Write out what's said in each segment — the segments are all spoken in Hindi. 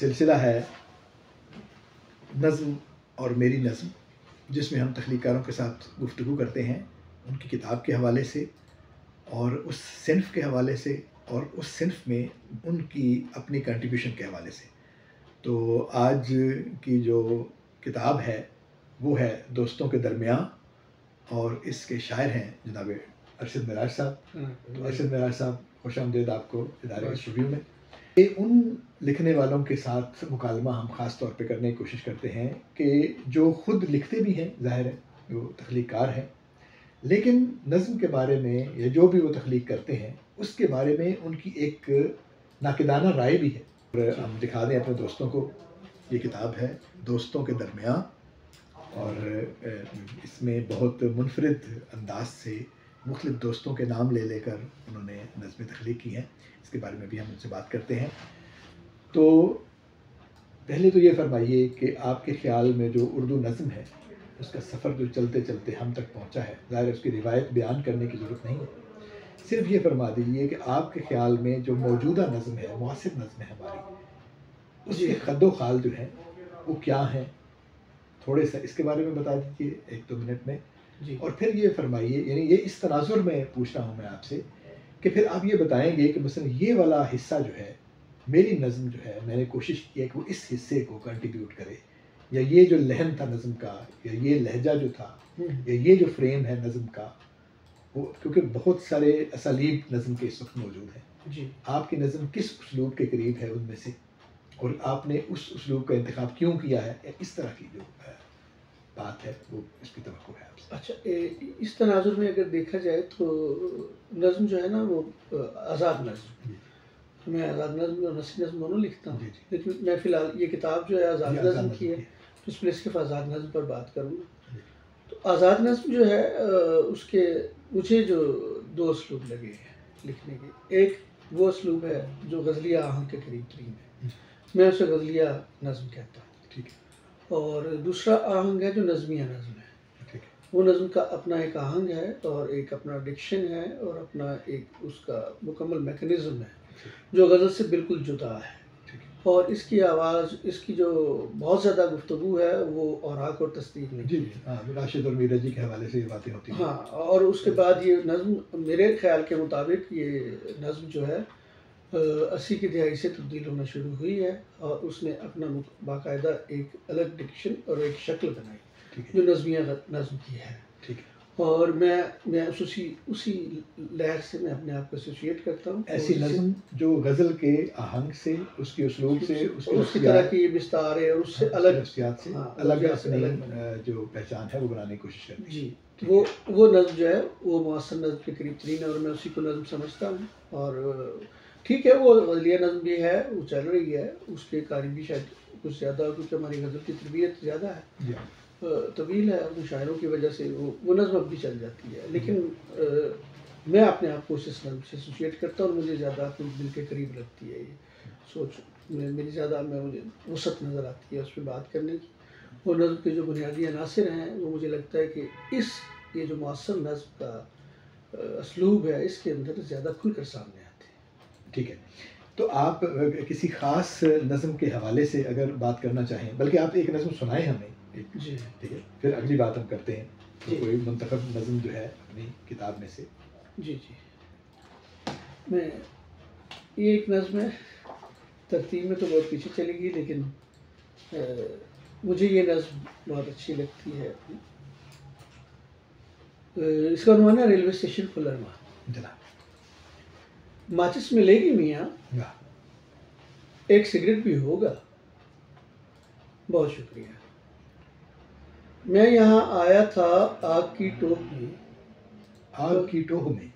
सिलसिला है नज़्म और मेरी नज़्म, जिसमें हम तख्लीकारों के साथ गुफ्तगू करते हैं उनकी किताब के हवाले से और उस सिन्फ़ के हवाले से और उस सिन्फ़ में उनकी अपनी कंट्रीब्यूशन के हवाले से। तो आज की जो किताब है वो है दोस्तों के दरमियाँ, और इसके शायर हैं जनाब अरशद मिराज साहब। तो अरशद मिराज साहब, खुशामदीद आपको इदारे स्टूडियो में। ये उन लिखने वालों के साथ मुकालमा हम ख़ास तौर पे करने की कोशिश करते हैं कि जो ख़ुद लिखते भी हैं, ज़ाहिर है वो तख्लीकार हैं, लेकिन नज़्म के बारे में या जो भी वो तख्लीक करते हैं उसके बारे में उनकी एक नाक़िदाना राय भी है। और हम दिखा दें अपने दोस्तों को, ये किताब है दोस्तों के दरमियाँ, और इसमें बहुत मुनफरिद अंदाज से मुख्तलिफ़ दोस्तों के नाम ले लेकर उन्होंने नज़्में तख्लीक की हैं। इसके बारे में भी हम उनसे बात करते हैं। तो पहले तो ये फरमाइए कि आपके ख़्याल में जो उर्दू नज़्म है उसका सफ़र जो चलते चलते हम तक पहुँचा है, ज़ाहिर है उसकी रिवायत बयान करने की ज़रूरत नहीं है, सिर्फ ये फरमा दीजिए कि आपके ख़्याल में जो मौजूदा नज़्म है, मुआसिर नज़्म है हमारी, उसके ख़द्दो ख़ाल जो हैं वो क्या हैं, थोड़े सा इसके बारे में बता दीजिए 1-2 मिनट में जी। और फिर ये फरमाइए, यानी ये इस तनाजुर में पूछ रहा हूँ मैं आपसे कि फिर आप ये बताएंगे कि मसलन ये वाला हिस्सा जो है मेरी नज़्म जो है, मैंने कोशिश की है कि वो इस हिस्से को कंट्रीब्यूट करे, या ये जो लहन था नज़्म का, या ये लहजा जो था, या ये जो फ्रेम है नज़्म का, वो क्योंकि बहुत सारे असालीब नज़्म के इस वक्त मौजूद हैं जी। आपकी नज़्म किस उसलूब के करीब है उनमें से, और आपने उस उसलूब का इंतखाब क्यों किया है, या इस तरह की जो बात है वो इसकी तवक्को है आपसे। अच्छा, इस तनाजुर में अगर देखा जाए तो नज़्म जो है ना वो आज़ाद नज़्म, मैं आज़ाद नज़्म और नसीह नज़्म दोनों लिखता हूँ, लेकिन मैं फ़िलहाल ये किताब जो है आज़ाद नज़्म की है, तो इसलिए सिर्फ आज़ाद नज़्म पर बात करूँगा। तो आज़ाद नज़्म जो है उसके मुझे जो 2 उसलूब लगे हैं लिखने के, एक वो उसलूब है जो गज़लिया आहंग के करीब तरीन है, मैं उसे गज़लिया नज़्म कहता हूँ, ठीक है। और दूसरा आहंग है जो नज़मिया नज़्म है, ठीक है। वो नज़्म का अपना एक आहंग है और एक अपना डिक्शन है और अपना एक उसका मुकम्मल मैकेनिज़्म है जो गज़ल से बिल्कुल जुदा है, और इसकी आवाज़, इसकी जो बहुत ज़्यादा गुफ्तगू है वो औराक और तस्दीक नहीं जी। हाँ, राशिद और मीरा जी के हवाले से ये बातें होती हैं। हाँ, और उसके बाद ये नज़्म मेरे ख्याल के मुताबिक ये नज़्म जो है 80 की दहाई से तब्दील होना शुरू हुई है, और उसने अपना बाकायदा एक अलग डिक्शन और एक शक्ल बनाई जो नज़मिया नज़्म की है, ठीक है। और मैं उसी लहर से मैं अपने आप को एसोसिएट करता हूँ। ऐसी नज़्म जो गज़ल के आहंग से, उसके उसलूब से, उसकी तरह की विस्तार है, और उससे अलग नफ्सियात से अलग अपनी जो पहचान है वो बनाने की कोशिश करती है जी। वो नज़्म जो है वो मुअस्सर नज़्म के करीब तरीन है, और मैं उसी को नज़्म समझता हूँ। और ठीक है, वो गज़लिया नज़्म भी है, वो चल रही है, उसके कारी भी शायद कुछ ज़्यादा, क्योंकि हमारी गज़ल की तरबियत ज़्यादा है, तवील है, और मुशायरों की वजह से वो नज़्म अब भी चल जाती है। लेकिन मैं अपने आप को इस नज़्म से एसोसिएट करता हूँ, और मुझे ज़्यादा अपने दिल के करीब लगती है ये सोच, मेरी ज़्यादा मुझे वसअत नज़र आती है उस पर बात करने की। वो नज़्म के जो बुनियादी अनासिर हैं वो मुझे लगता है कि ये जो मुअस्सर नज़्म का असलूब है इसके अंदर ज़्यादा खुलकर सामने आते हैं। ठीक है, तो आप किसी ख़ास नज़्म के हवाले से अगर बात करना चाहें, बल्कि आप एक नज़्म सुनाएं हमें जी, ठीक है, फिर अगली बात हम करते हैं। तो कोई मुंतखब नज़्म जो है अपनी किताब में से। जी, मैं ये एक नज़्म है, तरतीब में तो बहुत पीछे चलेगी, लेकिन मुझे ये नज़्म बहुत अच्छी लगती है। इसका उन्वान है रेलवे स्टेशन फुलरमान। जनाब माचिस मिलेगी मियाँ, एक सिगरेट भी होगा, बहुत शुक्रिया। मैं यहाँ आया था आग की टोह में, आग की टोह में,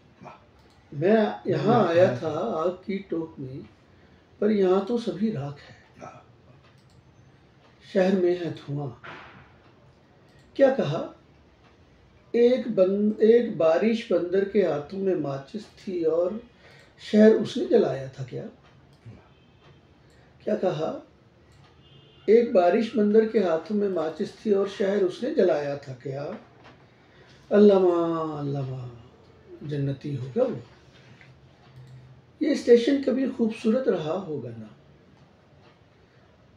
मैं यहाँ आया था आग की टोह में, पर यहाँ तो सभी राख है, शहर में है धुआं। क्या कहा, एक बारिश बंदर के हाथों में माचिस थी और शहर उसने जलाया था क्या? क्या कहा, एक बारिश बंदर के हाथों में माचिस थी और शहर उसने जलाया था क्या? अल्लामा अल्लामा जन्नती होगा वो। ये स्टेशन कभी खूबसूरत रहा होगा ना,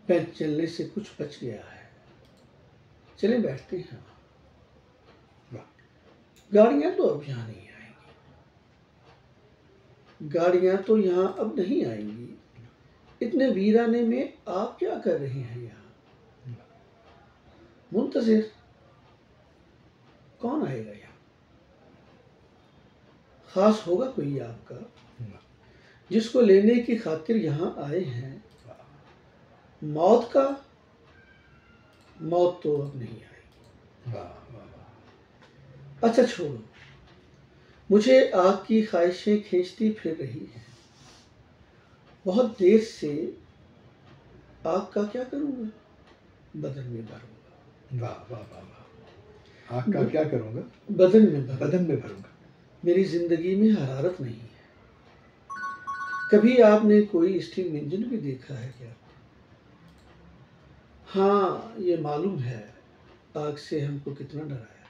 बेंच चलने से कुछ बच गया है, चले बैठते हैं। गाड़ियां तो अब यहाँ नहीं आएंगी, गाड़ियां तो यहाँ अब नहीं आएंगी। इतने वीराने में आप क्या कर रहे हैं यहाँ? मुंतजिर कौन आएगा यहाँ? खास होगा कोई आपका जिसको लेने की खातिर यहाँ आए हैं। मौत तो अब नहीं आएगी। अच्छा छोड़ो, मुझे आग की ख्वाहिशें खींचती फिर रही हैं। बहुत देर से आग का क्या करूँगा, बदन में भरूंगा। वाह वाह वाह वाह। आग का क्या करूँगा, बदन में भरूंगा। मेरी जिंदगी में हरारत नहीं है। कभी आपने कोई स्टीम इंजन भी देखा है क्या? हाँ, ये मालूम है आग से हमको कितना डराया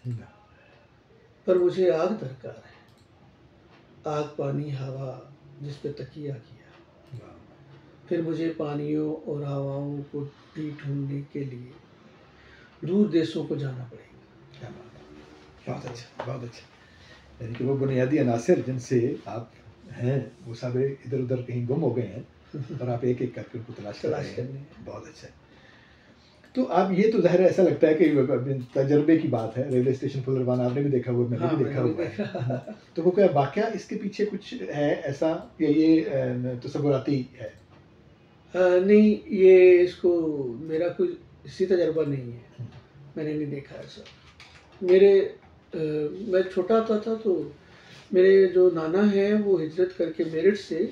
गया, पर मुझे आग दरकार है। आग, पानी, हवा, जिस पे तकिया किया। फिर मुझे पानियों और हवाओं को भी ढूंढने के लिए दूर देशों को जाना पड़ेगा। क्या बात है, बहुत अच्छा बहुत अच्छा। यानी कि वो बुनियादी अनासिर जिनसे आप हैं वो सब इधर उधर कहीं गुम हो गए हैं और आप एक एक करके उनको तलाश कर रहे हैं। बहुत अच्छा। तो आप ये तो ज़ाहिर ऐसा लगता है कि तजर्बे की बात है। रेलवे स्टेशन फुलरवान आपने भी देखा हुआ, मैंने भी देखा हुआ है। तो वो क्या वाकया इसके पीछे कुछ है ऐसा या ये तसव्वुराती है? नहीं, ये इसको मेरा कोई इसी तजर्बा नहीं है, मैंने नहीं देखा ऐसा। मैं छोटा था तो मेरे जो नाना हैं वो हिजरत करके मेरठ से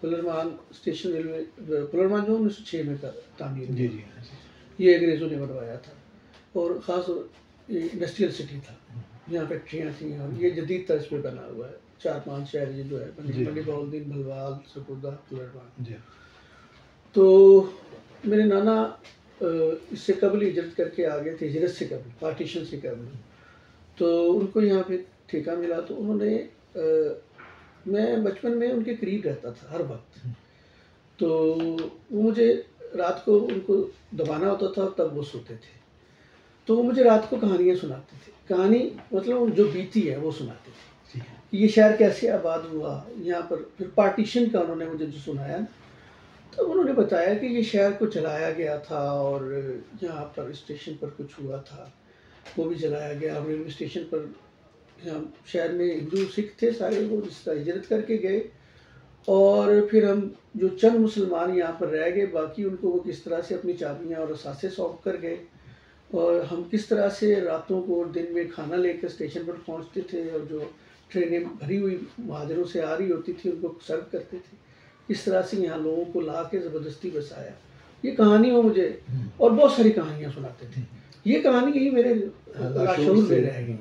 फुलरमान स्टेशन, रेलवे फुलरमान जो 1906 में तामीर जी जी, ये अंग्रेज़ों ने बनवाया था और ख़ास इंडस्ट्रियल सिटी था, यहाँ फैक्ट्रियाँ थी और ये जदीद तर्ज पे बना हुआ है। 4-5 शहर ये जो है बनी बहाउद्दीन, भलवाल, सकुदा, फुलरमान। तो मेरे नाना इससे कबल हिजरत करके आ गए थे, हिजरत से कबल, पार्टीशन से कबल। तो उनको यहाँ पे ठेका मिला तो उन्होंने मैं बचपन में उनके करीब रहता था हर वक्त। तो वो मुझे रात को उनको दबाना होता था तब वो सोते थे, तो वो मुझे रात को कहानियाँ सुनाते थे। कहानी मतलब जो बीती है वो सुनाते थे कि ये शहर कैसे आबाद हुआ यहाँ पर। फिर पार्टीशन का उन्होंने मुझे जो सुनाया, तो उन्होंने बताया कि ये शहर को जलाया गया था और यहाँ पर स्टेशन पर कुछ हुआ था, वो भी जलाया गया। रेलवे स्टेशन पर यहाँ शहर में हिंदू सिख थे सारे, वो जिस तरह हिजरत करके गए और फिर हम जो चंद मुसलमान यहाँ पर रह गए, बाकी उनको वो किस तरह से अपनी चाबियाँ और असासे सौंप कर गए और हम किस तरह से रातों को और दिन में खाना लेकर स्टेशन पर पहुँचते थे और जो ट्रेनें भरी हुई महाजरों से आ रही होती थी उनको सर्व करते थे। इस तरह से यहाँ लोगों को ला के ज़बरदस्ती बसाया। ये कहानी वो मुझे और बहुत सारी कहानियाँ सुनाते थे। ये कहानी ही मेरे लाशूर में रह गई।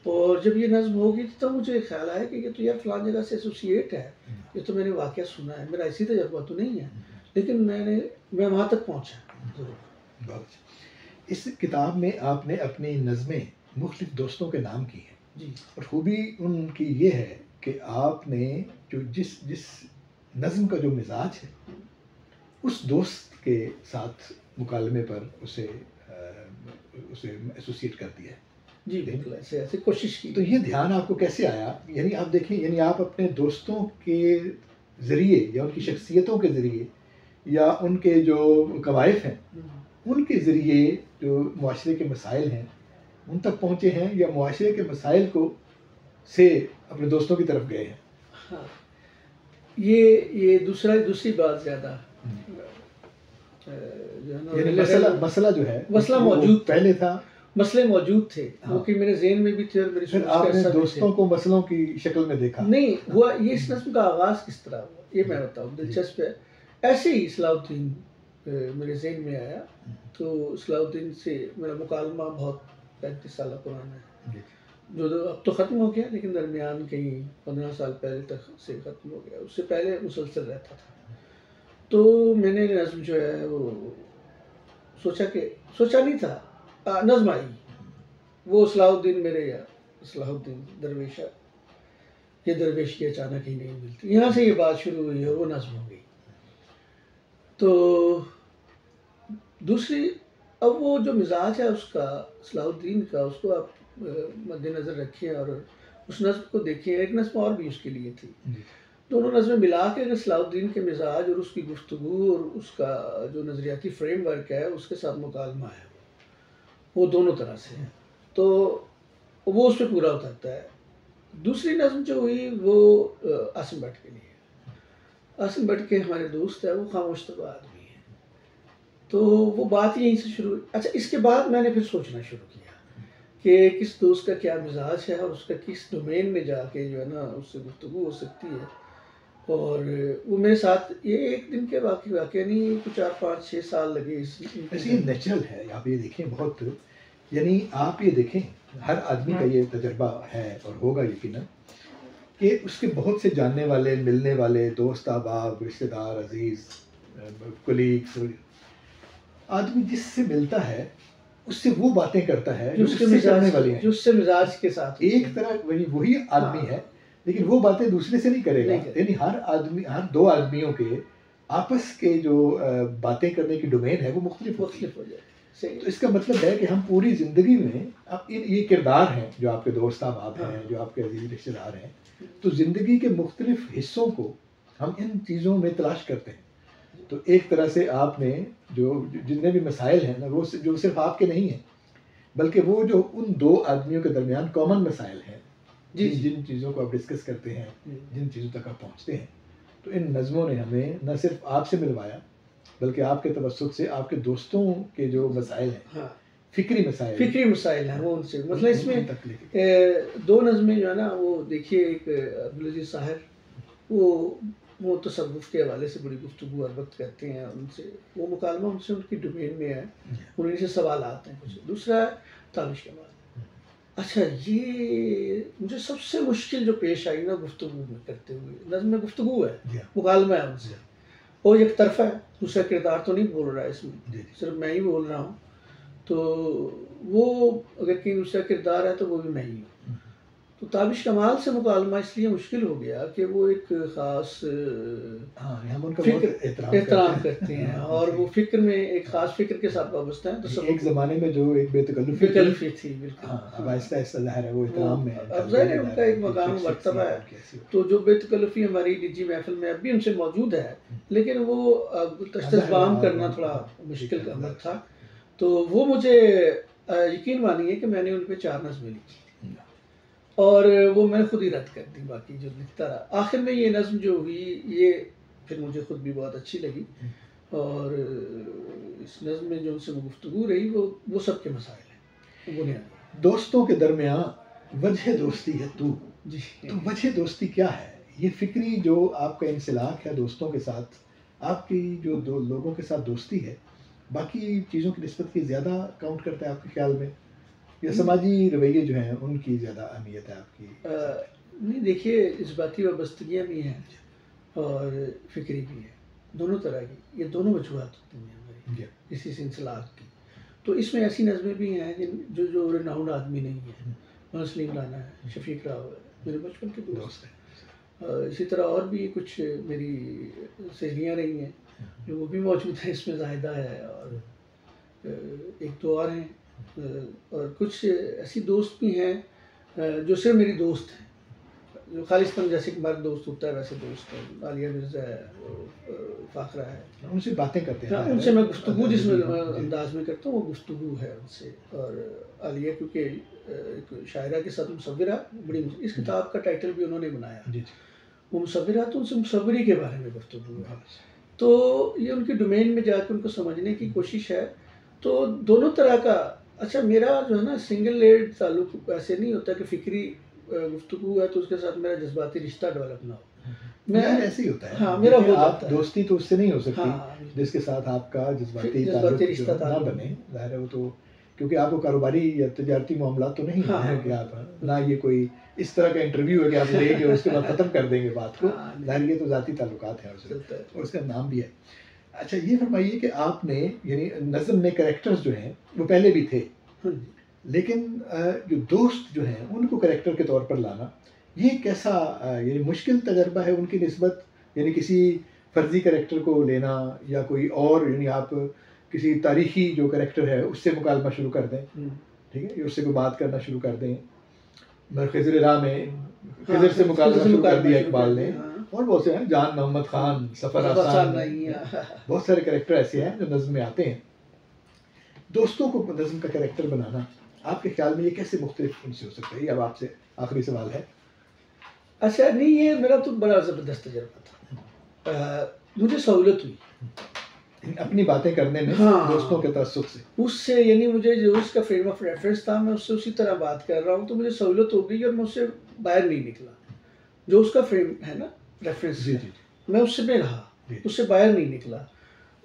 और जब ये नज़्म होगी तब मुझे ख्याल आया कि ये तो यार फ़लाँ जगह से एसोसिएट है, ये तो मैंने वाक़या सुना है। मेरा इसी तजर्बा तो नहीं है, लेकिन मैं वहाँ तक पहुँचा ज़रूर। बहुत अच्छा। इस किताब में आपने अपनी नज़में मुख्तलिफ़ दोस्तों के नाम की हैं जी, और खूबी उनकी ये है कि आपने जो जिस नज़्म का जो मिजाज है उस दोस्त के साथ मुकालमे पर उसे एसोसिएट कर दिया है। जी बिल्कुल, ऐसे कोशिश की। तो ये ध्यान आपको कैसे आया? यानी आप देखें, यानी आप अपने दोस्तों के ज़रिए या उनकी शख्सियतों के ज़रिए या उनके जो कवायफ हैं उनके ज़रिए जो मुआशरे के मसाइल हैं उन तक पहुँचे हैं या मुआशरे के मसाइल को से अपने दोस्तों की तरफ गए हैं? हाँ, ये दूसरी बात ज़्यादा जो है ना, यानी मसला जो है मसला मौजूद पहले था, मसले मौजूद थे वो कि मेरे ज़हन में भी थे और मेरी फिर आपने दोस्तों को मसलों की शक्ल में देखा। नहीं हुआ। ये इस नस्म का आगाज़ किस तरह हुआ ये मैं बताऊँ, दिलचस्प है। ऐसे ही सलाहुद्दीन मेरे जहन में आया, तो सलाहुद्दीन से मेरा मुकालमा बहुत 35 साल पुराना है, जो अब तो ख़त्म हो गया, लेकिन दरमियान कहीं 15 साल पहले तक से ख़त्म हो गया। उससे पहले मुसलसल रहता था। तो मैंने नज़्म जो है वो सोचा नहीं था, नज़्म आई। वो सलाहुद्दीन मेरे या सलाहुद्दीन दरवेश, ये दरवेश की अचानक ही नहीं मिलती, यहाँ से ये बात शुरू हुई है, वो नज़्म हो गई। तो दूसरी, अब वो जो मिजाज है उसका, सलाहुद्दीन का, उसको आप मद्देनज़र रखें और उस नज़्म को देखें। एक नज़्म और भी उसके लिए थी, दोनों नज़में मिला के अगर सलाहुद्दीन के मिजाज और उसकी गुफ्तगू और उसका जो नज़रियाती फ्रेमवर्क है उसके साथ मुकालमा है, वो दोनों तरह से है, तो वो उस पर पूरा उतरता है। दूसरी नज़्म जो हुई वो आसिम भट्ट के लिए। आसिम भट्ट के हमारे दोस्त है, वो खामोश तबा आदमी है, तो वो बात यहीं से शुरू हुई। अच्छा, इसके बाद मैंने फिर सोचना शुरू किया कि किस दोस्त का क्या मिजाज है और उसका किस डोमेन में जाके जो है ना उससे गुफ्तगू हो सकती है। और वो मेरे साथ ये एक दिन के वाक़या नहीं, कुछ 4 5 6 साल लगे इस। वैसे ये नेचुरल है, आप ये देखें बहुत, यानी आप ये देखें हर आदमी का ये तजर्बा है और होगा यकीनन कि उसके बहुत से जानने वाले, मिलने वाले, दोस्त अहबाब, रिश्तेदार, अजीज़, कोलीग्स, आदमी जिससे मिलता है उससे वो बातें करता है जो उससे करने वाली हैं, जो उससे मिजाज के साथ एक तरह वही आदमी है, लेकिन वो बातें दूसरे से नहीं करेगा। यानी हर आदमी, हर दो आदमियों के आपस के जो बातें करने की डोमेन है वो मुख्तलिफ हो जाए। तो इसका मतलब है कि हम पूरी ज़िंदगी में अब ये किरदार हैं जो आपके दोस्त अहबाब हैं, जो आपके अजीज़ रिश्तेदार हैं, तो ज़िंदगी के मुख्तलिफ हिस्सों को हम इन चीज़ों में तलाश करते हैं। तो एक तरह से आपने जो जितने भी मसाइल हैं ना, वो जो सिर्फ आपके नहीं हैं, बल्कि वो जो उन दो आदमियों के दरमियान कॉमन मसाइल हैं, जिन चीज़ों को आप डिस्कस करते हैं, जिन चीज़ों तक आप पहुँचते हैं, तो इन नज़मों ने हमें न सिर्फ आपसे मिलवाया बल्कि आपके तवस्सुत से आपके दोस्तों के जो मसाइल हैं, हाँ, फिक्री मसाइल हैं, वो उनसे मतलब इसमें 2 नज़में जो है ना, वो देखिए, एक अब्दुल अज़ीज़ साहिर, वो तसव्वुफ़ के हवाले से बड़ी गुफ्तगू हर वक्त करते हैं, उनसे वो मुकालमा उनसे उनकी डोमेन में है, उन्हीं से सवाल आते हैं कुछ। दूसरा ताबिश कमाल। अच्छा, ये मुझे सबसे मुश्किल जो पेश आई ना गुफ्तगू में करते हुए, नज़्म में गुफ्तगू है, मुकालमा है उनसे, और एक तरफा है, दूसरा किरदार तो नहीं बोल रहा है इसमें, सिर्फ मैं ही बोल रहा हूँ, तो वो अगर कहीं दूसरा किरदार है तो वो भी मैं ही हूँ। तो ताबिश कमाल से मुकालमा इसलिए मुश्किल हो गया कि वो एक ख़ास हम उनका एहतराम करते हैं और वो फ़िक्र में एक ख़ास फ़िक्र के साथ वाबस्ता है। तो एक ज़माने में जो एक बेतकल्लुफ़ी थी, बिल्कुल। अब आहिस्ता-आहिस्ता ज़ाहिर है वो एहतराम में, अब ज़ाहिर है उनका एक मकाम मर्तबा है, तो जो बेतकल्लुफ़ी हमारी निजी महफ़िल में अब भी उनसे मौजूद है, लेकिन वो अब तश्तज़बाम करना थोड़ा मुश्किल का अमर था। तो वो मुझे यकीन मानिए कि मैंने उन पे 4 नज़में लिखी और वो मैंने खुद ही रद्द कर दी, बाकी जो लिखता रहा। आखिर में ये नज़्म जो हुई, ये फिर मुझे खुद भी बहुत अच्छी लगी और इस नज़्म में जो उनसे गुफ्तगू रही वो सबके मसाइल हैं, बुनियादी। दोस्तों के दरमियान वजह दोस्ती है तू जी, तो वजह दोस्ती क्या है? ये फ़िक्री जो आपका इंसिलाक है दोस्तों के साथ, आपकी जो दो लोगों के साथ दोस्ती है, बाकी चीज़ों की निस्बत की ज़्यादा काउंट करता है आपके ख्याल में, या समाजी रवैये जो हैं उनकी ज़्यादा अहमियत है आपकी? नहीं, देखिए, इस्बाती वाबस्तगियाँ भी हैं और फ़िक्री भी है, दोनों तरह की, ये दोनों वजूहात होती हैं हमारी इसी सिलसिलात की। तो इसमें ऐसी नज़में भी हैं जो रिनाउंड आदमी नहीं है, सलीम राना है, शफीक राव है, मेरे बचपन के दोस्त हैं। इसी तरह और भी कुछ मेरी सहेलियाँ रही हैं जो वो भी मौजूद हैं इसमें, ज़ाहिदा है और एक दो और हैं, और कुछ ऐसी दोस्त भी हैं जो सिर्फ मेरी दोस्त हैं, जो खालिस्तान जैसे कि हमारा दोस्त होता है वैसे दोस्त हैं। आलिया मिर्ज़ा है, फ़ाखरा है, उनसे बातें करते हैं। हाँ, उनसे मैं गुफ्तगू जिस अंदाज में करता हूँ वो गुफ्तगू है उनसे। और आलिया क्योंकि एक शायरा के साथ मुसव्विरा, बड़ी इस किताब का टाइटल भी उन्होंने बनाया, वो मुसव्विरा, तो उनसे मुसव्वरी के बारे में गुफ्तगू है। तो ये उनकी डोमेन में जाकर उनको समझने की कोशिश है। तो दोनों तरह का। अच्छा, मेरा जो है ना सिंगल लेड ताल्लुक ऐसे नहीं होता कि फ़िक्री गुफ्तगू है तो उसके साथ मेरा जज्बाती रिश्ता डेवलप ना हो। मैं ऐसे ही होता है। हाँ, मेरा हो आप दोस्ती तो उससे नहीं हो सकती, हाँ, जिसके साथ आपका जज्बाती रिश्ता ना बने, ज़ाहिर है वो तो, क्योंकि आपको कारोबारी या तजारती मामला तो नहीं है कि आप ना, ये कोई इस तरह का इंटरव्यू है कि आप लेंगे और उसके बाद ख़त्म कर देंगे बात को, ज़ाहिर ये तो ज़ाती ताल्लुकात है और उसका नाम भी है। अच्छा, ये फरमाइए कि आपने यानी नज़्म में कैरेक्टर्स जो हैं वो पहले भी थे, लेकिन जो दोस्त जो हैं उनको कैरेक्टर के तौर पर लाना, ये कैसा यानी मुश्किल तजर्बा है उनकी निस्बत, यानी किसी फर्जी कैरेक्टर को लेना या कोई और, यानी आप किसी तारीखी जो करैक्टर है उससे मुकालमा शुरू कर दें, हम्म, ठीक है, उससे कोई बात करना शुरू कर दें। खिज़र राह में हाँ, खिज़र से मुकालमा खिज़र से शुरू कर मुकालमा दिया शुरू इकबाल कर ने, दिया, हाँ। और बहुत से हैं, जान मोहम्मद खान, सफ़र सफ़र आसान आसान नहीं है। बहुत सारे करैक्टर ऐसे हैं जो नज़्म में आते हैं। दोस्तों को नज़्म का करैक्टर बनाना आपके ख्याल में ये कैसे मुख्तलिफ उनसे हो सकता है? ये अब आपसे आखिरी सवाल है। अच्छा, नहीं, ये मेरा तो बड़ा ज़बरदस्त तजुर्बा था। मुझे सहूलत हुई अपनी बातें करने में, हाँ, दोस्तों के तअस्सुब से। उससे, यानी मुझे जो उसका फ्रेम ऑफ रेफरेंस था, मैं उससे उसी तरह बात कर रहा हूँ, तो मुझे सहूलत हो गई और मैं उससे बाहर नहीं निकला। जो उसका फ्रेम है ना, रेफरेंस जी है, जी मैं उससे में रहा, जी। उससे बाहर नहीं निकला।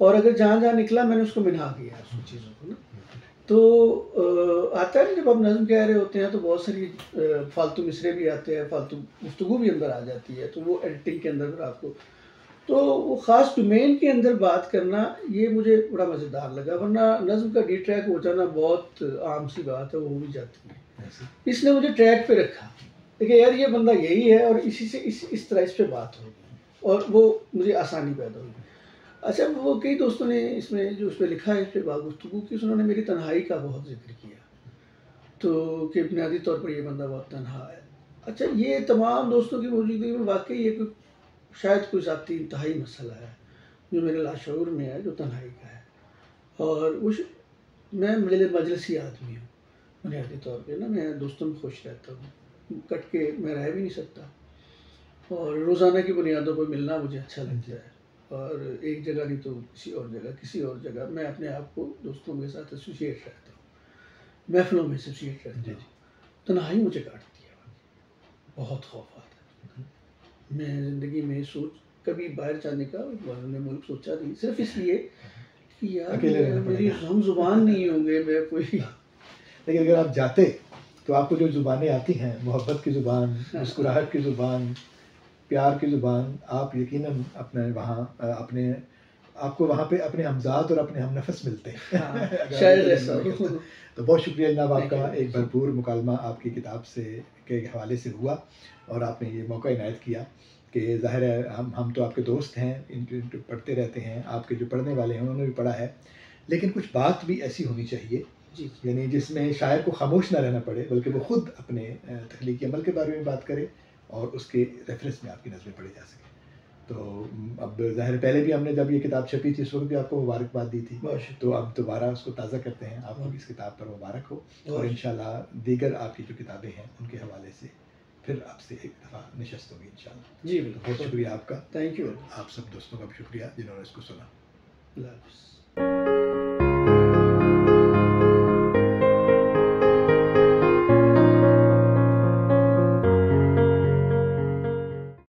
और अगर जहाँ जहाँ निकला मैंने उसको मिन्हा किया उन चीज़ों को ना। तो आता है ना, जब आप नज़्म कह रहे होते हैं तो बहुत सारी फालतू मिसरे भी आते हैं, फालतू गुफ्तगू भी अंदर आ जाती है, तो वो एडिटिंग के अंदर फिर आपको, तो वो ख़ास डोमेन के अंदर बात करना ये मुझे बड़ा मज़ेदार लगा। वरना नज़्म का डी ट्रैक हो जाना बहुत आम सी बात है, वो हो भी जाती है। इसने मुझे ट्रैक पे रखा, देखिए यार ये बंदा यही है और इसी से इस तरह इस पे बात होगी, और वो मुझे आसानी पैदा हुई। अच्छा, वो कई दोस्तों ने इसमें जो उस पर लिखा है, इस पर गुफ्तगू की, उन्होंने मेरी तन्हाई का बहुत जिक्र किया, तो कि बुनियादी तौर पर ये बंदा बहुत तन्हा है। अच्छा, ये तमाम दोस्तों की मौजूदगी में वाकई ये कोई शायद कोई ज़ाती इंतहाई मसला है जो मेरे लाशऊर में है, जो तन्हाई का है। और मैं मजलिसी आदमी हूँ बुनियादी तौर पे ना, मैं दोस्तों में खुश रहता हूँ, कट के मैं रह भी नहीं सकता, और रोज़ाना की बुनियादों पर मिलना मुझे अच्छा लगता है, और एक जगह नहीं तो किसी और जगह मैं अपने आप को दोस्तों के साथ एसोसिएट रहता हूँ, महफिलों में एसोसिएट रहता हूँ। तन्हाई मुझे काटती है, बहुत खौफ आता है। मैं ज़िंदगी में कभी बाहर जाने का मैंने मुल्क सोचा नहीं, सिर्फ इसलिए कि यार मेरी हम ज़ुबान नहीं होंगे, मैं कोई लेकिन अगर आप जाते तो आपको जो ज़ुबानें आती हैं, मोहब्बत की ज़ुबान, मुस्कुराहट की ज़ुबान, प्यार की ज़ुबान, आप यकीनन अपने वहाँ अपने आपको वहाँ पे अपने हमज़ात और अपने हमनफ़स मिलते हैं। हाँ, शायद ऐसा हो। तो बहुत शुक्रिया जनाब आपका, Thank you. एक भरपूर मुकालमा आपकी किताब से के हवाले से हुआ, और आपने ये मौका इनायत किया कि ज़ाहिर है हम तो आपके दोस्त हैं, इनको पढ़ते रहते हैं, आपके जो पढ़ने वाले हैं उन्होंने भी पढ़ा है, लेकिन कुछ बात भी ऐसी होनी चाहिए जी, यानी जिसमें शायर को खामोश ना रहना पड़े, बल्कि वो खुद अपने तख्लीकी अमल के बारे में बात करे और उसके रेफरेंस में आपकी नज़में पढ़ी जा सके। तो अब ज़ाहिर पहले भी हमने जब ये किताब छपी थी उस वक्त भी आपको मुबारकबाद दी थी, तो अब दोबारा उसको ताज़ा करते हैं, आपको इस किताब पर मुबारक हो, और इंशाल्लाह दीगर आपकी जो किताबें हैं उनके हवाले से फिर आपसे एक दफ़ा नशस्त होगी इंशाल्लाह। जी बिल्कुल, बहुत शुक्रिया आपका। Thank you. आप सब दोस्तों का भी शुक्रिया जिन्होंने इसको सुना। अल्लाह हाफ़िज़।